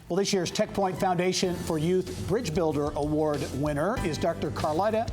Well, this year's TechPoint Foundation for Youth Bridge Builder Award winner is Dr. Carlotta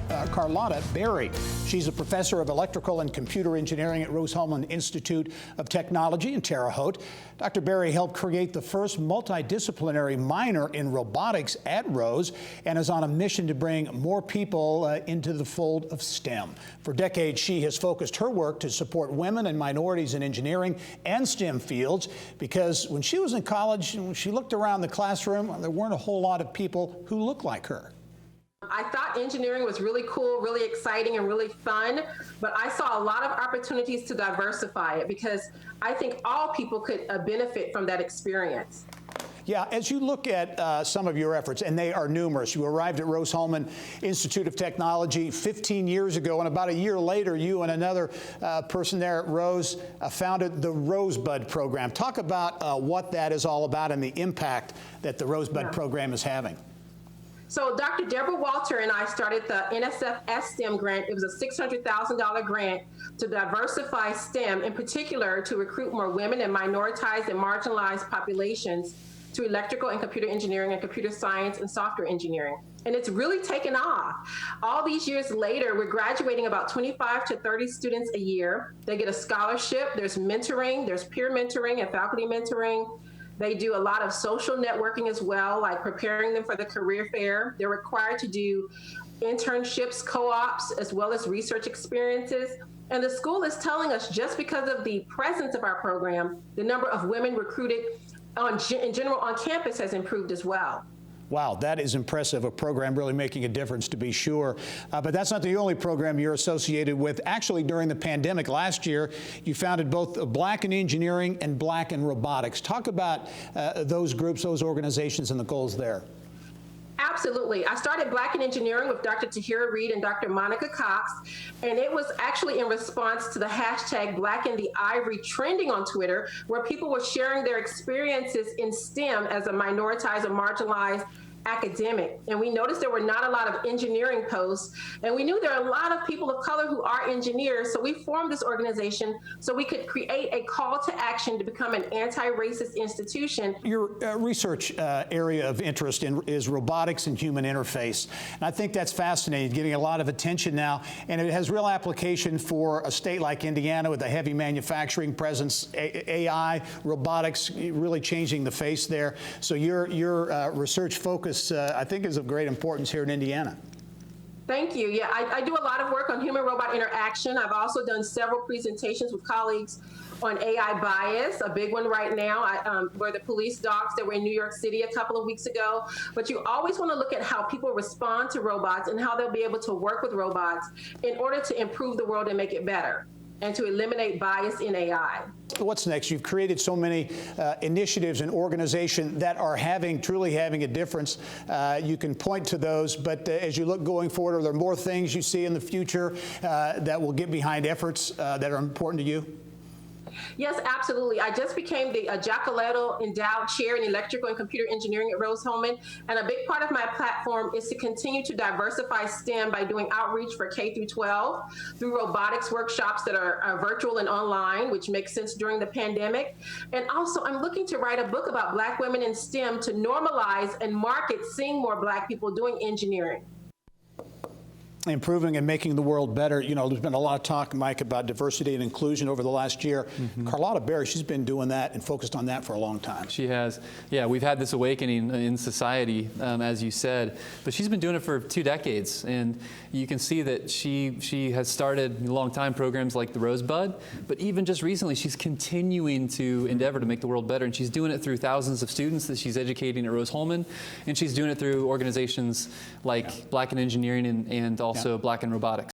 Berry. She's a professor of electrical and computer engineering at Rose-Hulman Institute of Technology in Terre Haute. Dr. Berry helped create the first multidisciplinary minor in robotics at Rose and is on a mission to bring more people into the fold of STEM. For decades, she has focused her work to support women and minorities in engineering and STEM fields because when she was in college, when she looked around the classroom, there weren't a whole lot of people who looked like her. I thought engineering was really cool, really exciting, and really fun, but I saw a lot of opportunities to diversify it because I think all people could benefit from that experience. Yeah, as you look at some of your efforts, and they are numerous, you arrived at Rose-Hulman Institute of Technology 15 years ago, and about a year later, you and another person there at Rose founded the Rosebud Program. Talk about what that is all about and the impact that the Rosebud Program is having. So Dr. Deborah Walter and I started the NSF STEM grant. It was a $600,000 grant to diversify STEM, in particular to recruit more women and minoritized and marginalized populations to electrical and computer engineering and computer science and software engineering. And it's really taken off. All these years later, we're graduating about 25 to 30 students a year. They get a scholarship, there's mentoring, there's peer mentoring and faculty mentoring. They do a lot of social networking as well, like preparing them for the career fair. They're required to do internships, co-ops, as well as research experiences. And the school is telling us just because of the presence of our program, the number of women recruited in general on campus has improved as well. Wow, that is impressive. A program really making a difference, to be sure. But that's not the only program you're associated with. Actually, during the pandemic last year, you founded both Black in Engineering and Black in Robotics. Talk about those groups, those organizations, and the goals there. Absolutely. I started Black in Engineering with Dr. Tahira Reed and Dr. Monica Cox, and it was actually in response to the hashtag Black in the Ivory trending on Twitter, where people were sharing their experiences in STEM as a minoritized or marginalized academic. And we noticed there were not a lot of engineering posts, and we knew there are a lot of people of color who are engineers, so we formed this organization so we could create a call to action to become an anti-racist institution. Your research area of interest is robotics and human interface, and I think that's fascinating, getting a lot of attention now, and it has real application for a state like Indiana with a heavy manufacturing presence, AI, robotics, really changing the face there. So your research focus I think is of great importance here in Indiana. Thank you. Yeah, I do a lot of work on human-robot interaction. I've also done several presentations with colleagues on AI bias, a big one right now, where the police dogs that were in New York City a couple of weeks ago. But you always want to look at how people respond to robots and how they'll be able to work with robots in order to improve the world and make it better, and to eliminate bias in AI. What's next? You've created so many initiatives and organizations that are truly having a difference. You can point to those, but as you look going forward, are there more things you see in the future that will get behind efforts that are important to you? Yes, absolutely. I just became the Giacoletto Endowed Chair in Electrical and Computer Engineering at Rose-Hulman, and a big part of my platform is to continue to diversify STEM by doing outreach for K through 12 through robotics workshops that are virtual and online, which makes sense during the pandemic. And also, I'm looking to write a book about Black women in STEM to normalize and market seeing more Black people doing engineering. Improving and making the world better. You know, there's been a lot of talk, Mike, about diversity and inclusion over the last year. Carlotta Berry, she's been doing that and focused on that for a long time. She has. Yeah, we've had this awakening in society, as you said, but she's been doing it for 2 decades, and you can see that she has started long time programs like the Rosebud, but even just recently, she's continuing to endeavor to make the world better, and she's doing it through thousands of students that she's educating at Rose-Hulman, and she's doing it through organizations like Black in Engineering and also Black in Robotics.